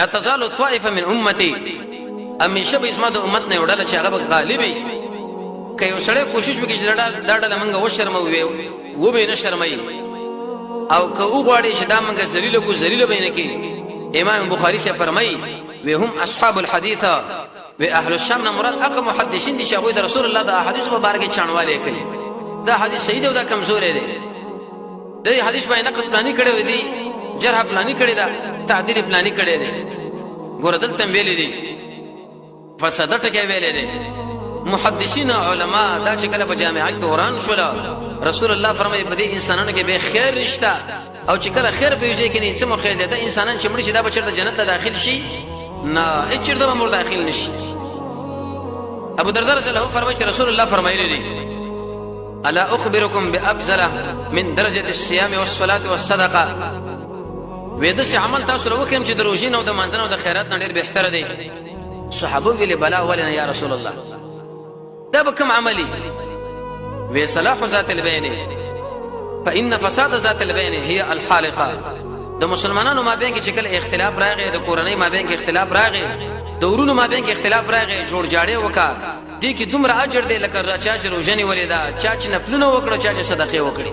لا تزال طائفه من امتي همیشه به اسمه د امت نه وړل چې هغه غالبي کوي وسړی کوشش وکړي چې دا ډله منګه وشرمو و به نه شرمای او که وګړي چې دا منګه ذلیل کو ذلیل بینه کې امام بخاری سے فرمایي وهم اصحاب الحديث و اهل الشام نه مراد اقا محدثین دي چې هغه رسول الله د احادیث مبارکه چانواله کوي دا حدیث صحیح دی او دا کمزور دی د حدیث باندې نقد پلاني کړي دي جرح پلاني کړي دا تعدیل پلاني کړي دي ګور دلته ویلې دي فسادت کې ویلې دي محدثین علما دا چې کله په جامعات کې قرآن شول رسول الله فرمایي په دې انسانانو کې به خیر نشته او چې کله خیر به وځي کې نه سمو خیر ده انسانان چې مړ شي دا به چیرته جنت ته داخل شي نه هیڅ چیرته مور داخل نشي ابو درداء رضی الله عنه فرمایي چې رسول الله فرمایلی دي الا اخبركم بافضل من درجه الصيام والصلاه والصدقه وېد سي عمل تاسو وکم چې دروژین او د منځنه او د خیرات نه ډېر بهتر دی صحابه ویلي بلا ولنا یا رسول الله دا بكم عملي وصلاح ذات البين فإن فساد ذات البين هي الحالقه د مسلمانانو ما بین کې چې کله اختلاف راغی د کورنۍ ما بین کې اختلاف راغی د ورونو ما بین کې اختلاف راغی جوړ جاړې وکا دي کې دومره اجر دی لکه چا چې روزنی ولیدا چا چې نفلونه وکړو چا چې صدقه وکړي